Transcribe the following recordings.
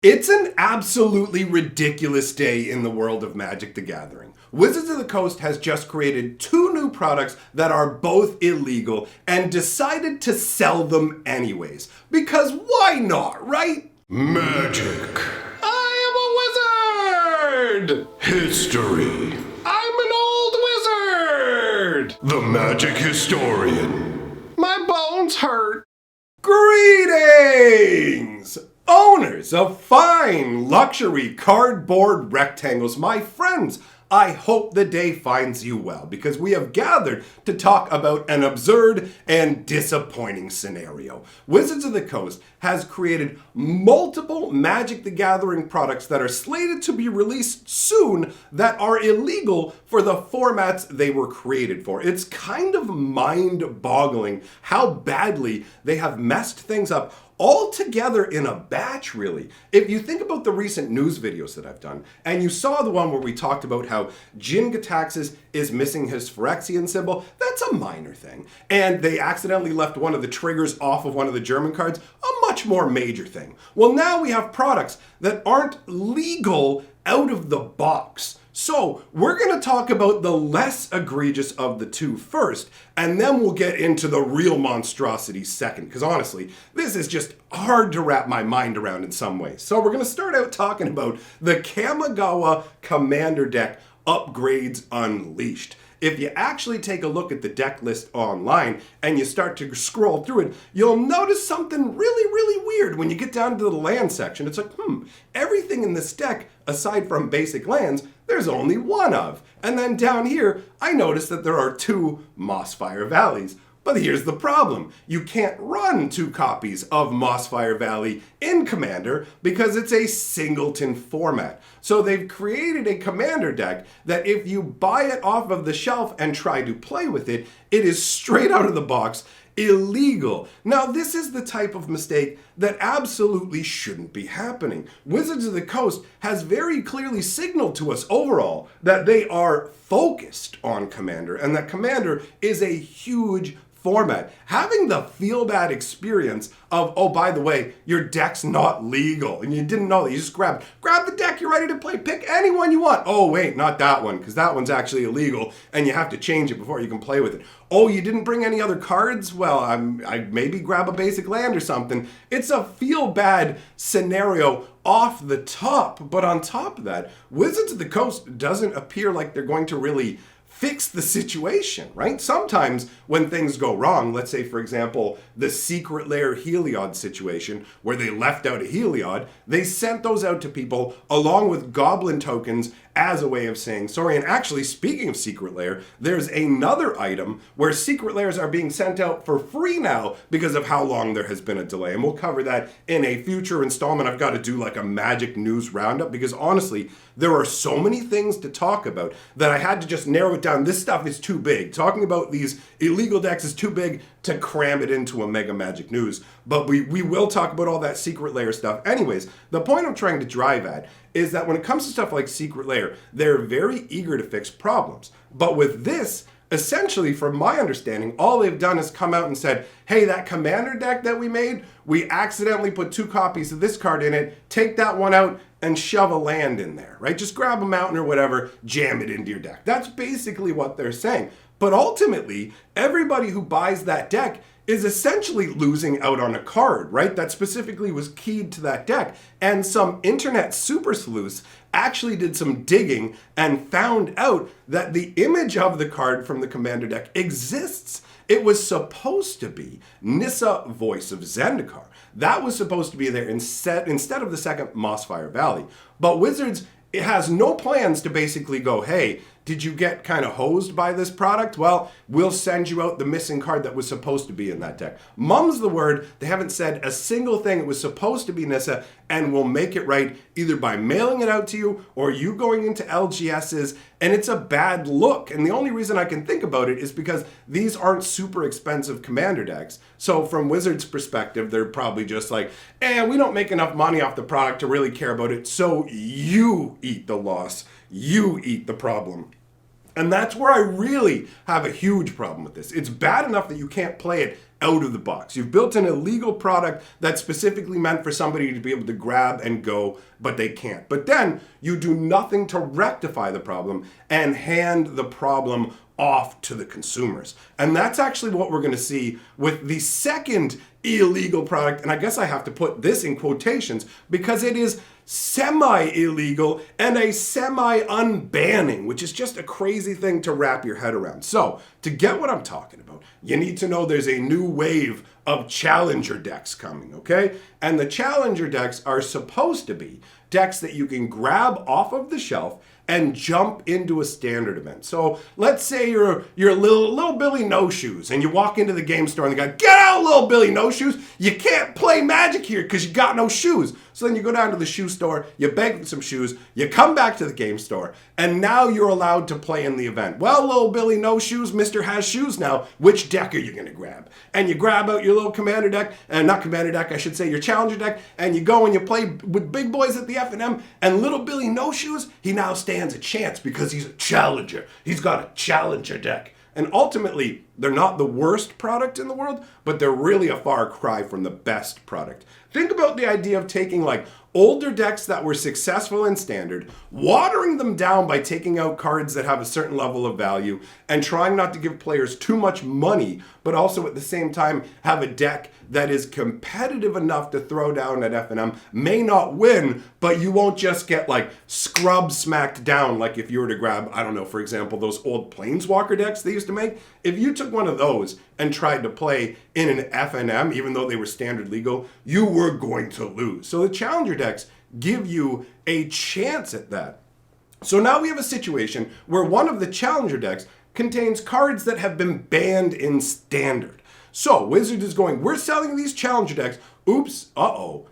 It's an absolutely ridiculous day in the world of Magic the Gathering. Wizards of the Coast has just created two new products that are both illegal and decided to sell them anyways. Because why not, right? Magic. I am a wizard! History. I'm an old wizard! The Magic Historian. My bones hurt. Greetings! Owners of fine luxury cardboard rectangles, my friends, I hope the day finds you well because we have gathered to talk about an absurd and disappointing scenario. Wizards of the Coast has created multiple Magic the Gathering products that are slated to be released soon that are illegal for the formats they were created for. It's kind of mind-boggling how badly they have messed things up all together in a batch, really. If you think about the recent news videos that I've done, and you saw the one where we talked about how Jin Gitaxias is missing his Phyrexian symbol, that's a minor thing. And they accidentally left one of the triggers off of one of the German cards, a much more major thing. Well, now we have products that aren't legal out of the box. So we're going to talk about the less egregious of the two first, and then we'll get into the real monstrosity second, because honestly, this is just hard to wrap my mind around in some ways. So we're going to start out talking about the Kamigawa Commander deck Upgrades Unleashed. If you actually take a look at the deck list online and you start to scroll through it, you'll notice something really weird when you get down to the land section. It's like, everything in this deck, aside from basic lands, there's only one of. And then down here, I noticed that there are two Mossfire Valleys. But here's the problem. You can't run two copies of Mossfire Valley in Commander because it's a singleton format. So they've created a Commander deck that if you buy it off of the shelf and try to play with it, it is straight out of the box illegal. Now, this is the type of mistake that absolutely shouldn't be happening. Wizards of the Coast has very clearly signaled to us overall that they are focused on Commander and that Commander is a huge format. Having the feel bad experience of, oh, by the way, your deck's not legal and you didn't know that, you just grab the deck, you're ready to play, pick any one you want. Oh wait, not that one, because that one's actually illegal and you have to change it before you can play with it. Oh, you didn't bring any other cards? Well, I maybe grab a basic land or something. It's a feel bad scenario off the top, but on top of that, Wizards of the Coast doesn't appear like they're going to really fix the situation, right? Sometimes when things go wrong, let's say, for example, the Secret Lair Heliod situation, where they left out a Heliod, they sent those out to people along with Goblin tokens as a way of saying sorry. And actually, speaking of Secret Lair, there's another item where Secret Lairs are being sent out for free now because of how long there has been a delay. And we'll cover that in a future installment. I've got to do like a Magic News Roundup because honestly, there are so many things to talk about that I had to just narrow it down. This stuff is too big. Talking about these illegal decks is too big to cram it into a Mega Magic News. But we will talk about all that Secret Lair stuff. Anyways, the point I'm trying to drive at is that when it comes to stuff like Secret Lair, they're very eager to fix problems. But with this, essentially, from my understanding, all they've done is come out and said, hey, that Commander deck that we made, we accidentally put two copies of this card in it, take that one out and shove a land in there, right? Just grab a mountain or whatever, jam it into your deck. That's basically what they're saying. But ultimately, everybody who buys that deck is essentially losing out on a card, right? That specifically was keyed to that deck. And some internet super sleuths actually did some digging and found out that the image of the card from the Commander deck exists. It was supposed to be Nissa, Voice of Zendikar. That was supposed to be there instead of the second Mossfire Valley. But Wizards, it has no plans to basically go, hey, did you get kind of hosed by this product? Well, we'll send you out the missing card that was supposed to be in that deck. Mum's the word. They haven't said a single thing. It was supposed to be Nissa, and we'll make it right either by mailing it out to you or you going into LGSs, and it's a bad look. And the only reason I can think about it is because these aren't super expensive Commander decks. So from Wizards' perspective, they're probably just like, we don't make enough money off the product to really care about it, so you eat the loss. You eat the problem. And that's where I really have a huge problem with this. It's bad enough that you can't play it out of the box. You've built an illegal product that's specifically meant for somebody to be able to grab and go, but they can't. But then you do nothing to rectify the problem and hand the problem off to the consumers. And that's actually what we're going to see with the second illegal product. And I guess I have to put this in quotations because it is semi-illegal and a semi-unbanning, which is just a crazy thing to wrap your head around. So to get what I'm talking about, you need to know there's a new wave of challenger decks coming, okay? And the challenger decks are supposed to be decks that you can grab off of the shelf and jump into a standard event. So let's say you're little Billy No Shoes and you walk into the game store and they go, "Get out, little Billy No Shoes. You can't play Magic here because you got no shoes." So then you go down to the shoe store, you beg for some shoes, you come back to the game store, and now you're allowed to play in the event. Well, little Billy No Shoes, Mr. Has Shoes now. Which deck are you going to grab? And you grab out your little commander deck, not commander deck, I should say, your challenger deck, and you go and you play with big boys at the F&M, and little Billy No Shoes, he now stands a chance because he's a challenger. He's got a challenger deck. And ultimately, they're not the worst product in the world, but they're really a far cry from the best product. Think about the idea of taking like older decks that were successful in standard, watering them down by taking out cards that have a certain level of value, and trying not to give players too much money, but also at the same time have a deck that is competitive enough to throw down at F&M, may not win, but you won't just get like scrub smacked down like if you were to grab, I don't know, for example, those old Planeswalker decks they used to make. If you took one of those and tried to play in an F&M, even though they were standard legal, you were going to lose. So the challenger decks give you a chance at that. So now we have a situation where one of the challenger decks contains cards that have been banned in standard. So Wizards is going, we're selling these challenger decks. Oops,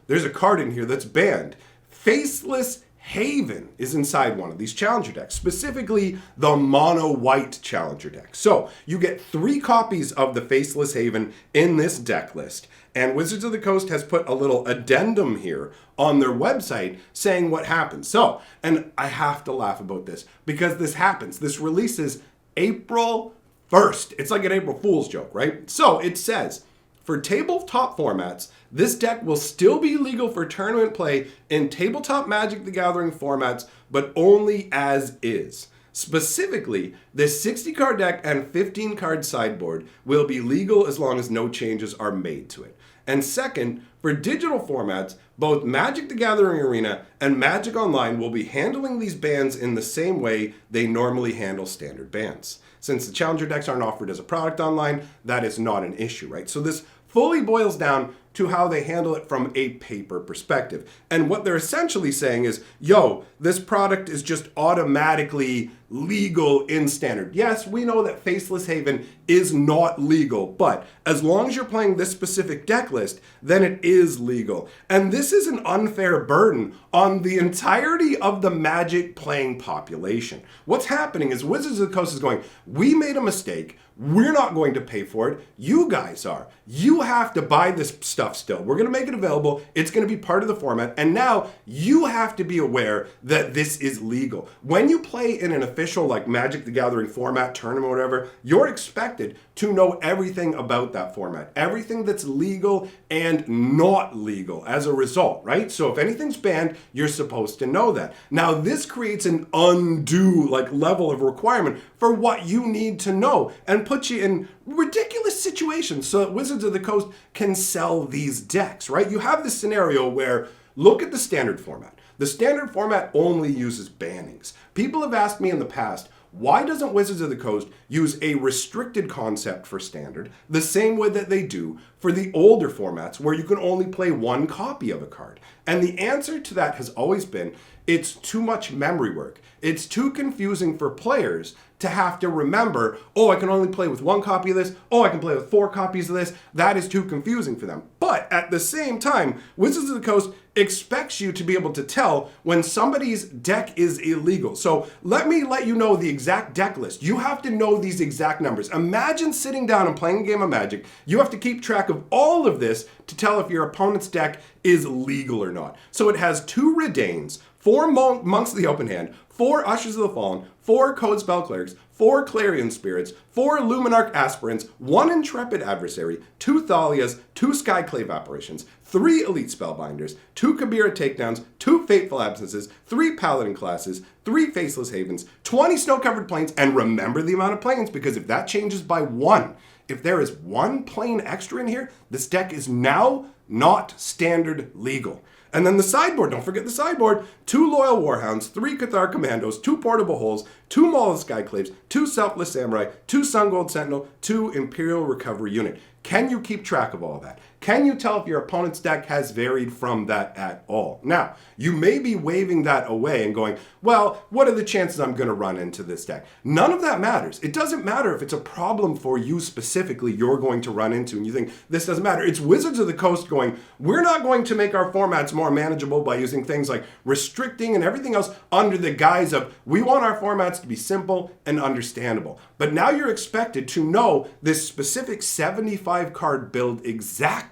there's a card in here that's banned. Faceless Haven is inside one of these challenger decks, specifically the mono white challenger deck. So you get 3 copies of the Faceless Haven in this deck list. And Wizards of the Coast has put a little addendum here on their website saying what happens. So, and I have to laugh about this because this happens. This releases April 1st. It's like an April Fool's joke, right? So it says, for tabletop formats, this deck will still be legal for tournament play in tabletop Magic the Gathering formats, but only as is. Specifically, this 60-card deck and 15-card sideboard will be legal as long as no changes are made to it. And second, for digital formats, both Magic the Gathering Arena and Magic Online will be handling these bans in the same way they normally handle standard bans. Since the challenger decks aren't offered as a product online, that is not an issue, right? So this fully boils down to how they handle it from a paper perspective. And what they're essentially saying is, yo, this product is just automatically legal in standard. Yes, we know that Faceless Haven is not legal, but as long as you're playing this specific deck list, then it is legal. And this is an unfair burden on the entirety of the Magic playing population. What's happening is Wizards of the Coast is going, we made a mistake. We're not going to pay for it. You guys are. You have to buy this stuff still. We're going to make it available. It's going to be part of the format. And now you have to be aware that this is legal. When you play in an official like Magic the Gathering format, tournament, whatever, you're expected to know everything about that format. Everything that's legal and not legal as a result, right? So if anything's banned, you're supposed to know that. Now this creates an undue level of requirement for what you need to know and puts you in ridiculous situations so that Wizards of the Coast can sell these decks, right? You have this scenario where, look at the standard format. The standard format only uses bannings. People have asked me in the past, why doesn't Wizards of the Coast use a restricted concept for standard the same way that they do for the older formats where you can only play 1 copy of a card? And the answer to that has always been, it's too much memory work. It's too confusing for players to have to remember, oh, I can only play with 1 copy of this. Oh, I can play with 4 copies of this. That is too confusing for them. But at the same time, Wizards of the Coast expects you to be able to tell when somebody's deck is illegal. So let me let you know the exact deck list. You have to know these exact numbers. Imagine sitting down and playing a game of Magic. You have to keep track of all of this to tell if your opponent's deck is legal or not. So it has 2 Redains, 4 Monks of the Open Hand, 4 Ushers of the Fallen, 4 Code Spell Clerics, 4 Clarion Spirits, 4 Luminarch Aspirants, 1 Intrepid Adversary, 2 Thalias, 2 Skyclave Apparitions, 3 Elite Spellbinders, 2 Kabira Takedowns, 2 Fateful Absences, 3 Paladin Classes, 3 Faceless Havens, 20 Snow-Covered Plains, and remember the amount of planes, because if that changes by 1, if there is 1 plane extra in here, this deck is now not standard legal. And then the sideboard, don't forget the sideboard, 2 Loyal Warhounds, 3 Cathar Commandos, 2 Portable Holes, 2 Maul of Skyclaves, 2 Selfless Samurai, 2 Sun Gold Sentinel, 2 Imperial Recovery Unit. Can you keep track of all that? Can you tell if your opponent's deck has varied from that at all? Now, you may be waving that away and going, well, what are the chances I'm going to run into this deck? None of that matters. It doesn't matter if it's a problem for you specifically you're going to run into and you think this doesn't matter. It's Wizards of the Coast going, we're not going to make our formats more manageable by using things like restricting and everything else under the guise of we want our formats to be simple and understandable. But now you're expected to know this specific 75 card build exactly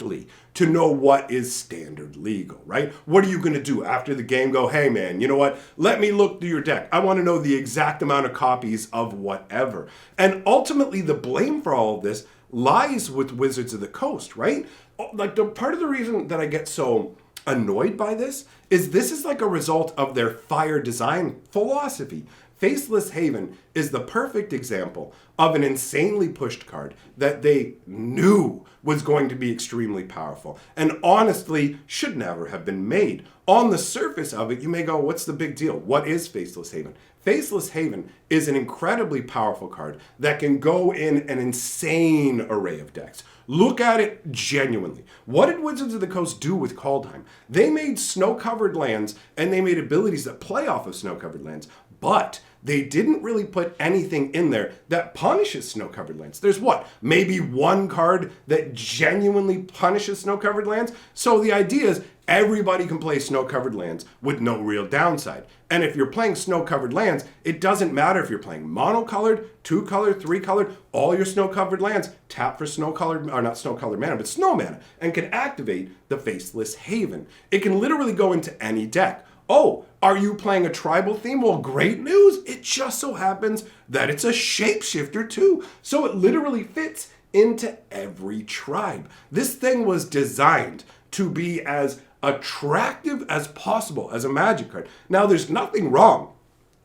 to know what is standard legal, right? What are you going to do after the game? Go, hey man, you know what? Let me look through your deck. I want to know the exact amount of copies of whatever. And ultimately the blame for all of this lies with Wizards of the Coast, right? Like the part of the reason that I get so annoyed by this is like a result of their fire design philosophy. Faceless Haven is the perfect example of an insanely pushed card that they knew was going to be extremely powerful and honestly should never have been made. On the surface of it, you may go, what's the big deal? What is Faceless Haven? Faceless Haven is an incredibly powerful card that can go in an insane array of decks. Look at it genuinely. What did Wizards of the Coast do with Kaldheim? They made snow-covered lands and they made abilities that play off of snow-covered lands, but they didn't really put anything in there that punishes snow-covered lands. There's what? Maybe 1 card that genuinely punishes snow-covered lands? So the idea is everybody can play snow-covered lands with no real downside. And if you're playing snow-covered lands, it doesn't matter if you're playing mono-colored, 2-colored, 3-colored, all your snow-covered lands tap for snow-colored, or not snow-colored mana, but snow mana, and can activate the Faceless Haven. It can literally go into any deck. Oh, are you playing a tribal theme? Well, great news. It just so happens that it's a shapeshifter too. So it literally fits into every tribe. This thing was designed to be as attractive as possible as a Magic card. Now, there's nothing wrong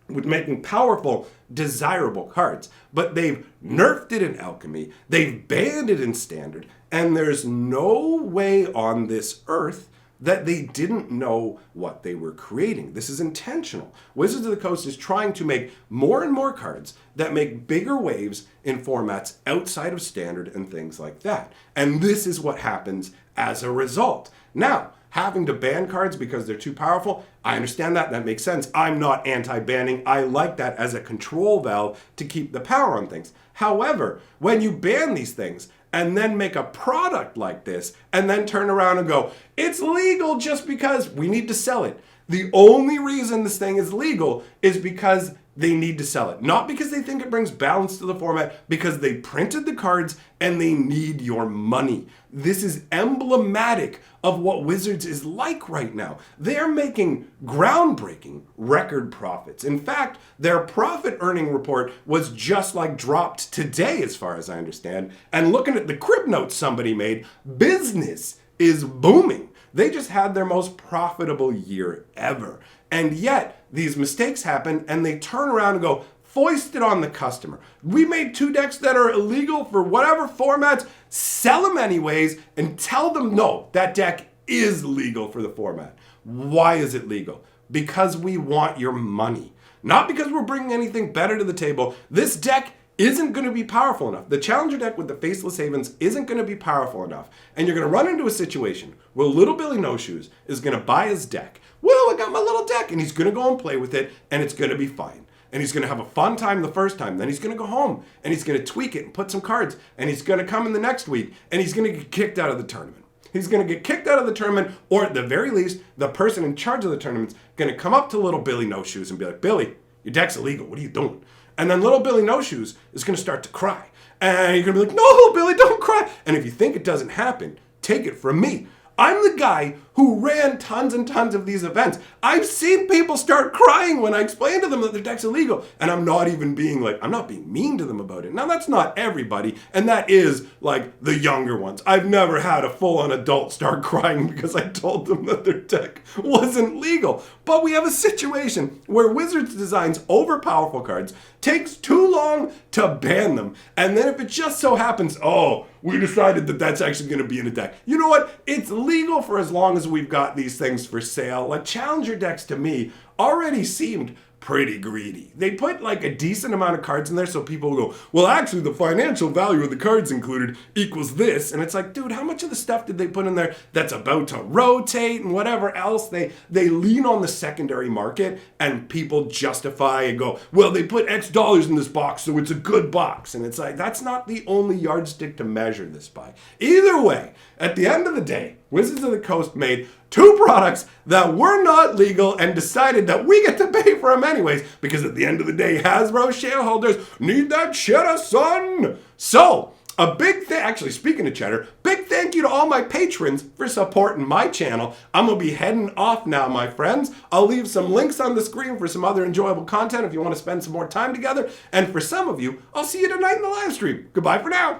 with making powerful, desirable cards, but they've nerfed it in Alchemy, they've banned it in Standard, and there's no way on this earth that they didn't know what they were creating. This is intentional. Wizards of the Coast is trying to make more and more cards that make bigger waves in formats outside of Standard and things like that. And this is what happens as a result. Now, having to ban cards because they're too powerful, I understand that. That makes sense. I'm not anti-banning. I like that as a control valve to keep the power on things. However, when you ban these things, and then make a product like this, and then turn around and go, it's legal just because we need to sell it. The only reason this thing is legal is because they need to sell it. Not because they think it brings balance to the format, because they printed the cards and they need your money. This is emblematic of what Wizards is like right now. They're making groundbreaking record profits. In fact, their profit earning report was just like dropped today, as far as I understand. And looking at the crib notes somebody made, business is booming. They just had their most profitable year ever. And yet, these mistakes happen and they turn around and go, foist it on the customer. We made 2 decks that are illegal for whatever formats, sell them anyways, and tell them, no, that deck is legal for the format. Why is it legal? Because we want your money. Not because we're bringing anything better to the table. This deck isn't going to be powerful enough. The Challenger deck with the Faceless Havens isn't going to be powerful enough. And you're going to run into a situation where little Billy No Shoes is going to buy his deck. Well, I got my little deck, and he's going to go and play with it, and it's going to be fine. And he's going to have a fun time the first time. Then he's going to go home, and he's going to tweak it and put some cards, and he's going to come in the next week, and he's going to get kicked out of the tournament. he's going to get kicked out of the tournament, or at the very least, the person in charge of the tournament's going to come up to little Billy No Shoes and be like, Billy, your deck's illegal. What are you doing? And then little Billy No Shoes is going to start to cry. And you're going to be like, no, little Billy, don't cry. And if you think it doesn't happen, take it from me. I'm the guy who ran tons and tons of these events. I've seen people start crying when I explain to them that their deck's illegal. And I'm not even being like, I'm not being mean to them about it. Now, that's not everybody. And that is like the younger ones. I've never had a full-on adult start crying because I told them that their deck wasn't legal. But we have a situation where Wizards designs overpowerful cards, takes too long to ban them. And then if it just so happens, oh, we decided that that's actually going to be in a deck. You know what? It's legal for as long as we've got these things for sale. Like, challenger decks to me already seemed pretty greedy. They put like a decent amount of cards in there so people will go, well, actually the financial value of the cards included equals this. And it's like, dude, how much of the stuff did they put in there that's about to rotate and whatever else? They lean on the secondary market and people justify and go, well, they put X dollars in this box, so it's a good box. And it's like, that's not the only yardstick to measure this by. Either way, at the end of the day, Wizards of the Coast made 2 products that were not legal and decided that we get to pay for them anyways, because at the end of the day, Hasbro shareholders need that cheddar, son. So, a big thing, actually speaking of cheddar, big thank you to all my patrons for supporting my channel. I'm going to be heading off now, my friends. I'll leave some links on the screen for some other enjoyable content if you want to spend some more time together. And for some of you, I'll see you tonight in the live stream. Goodbye for now.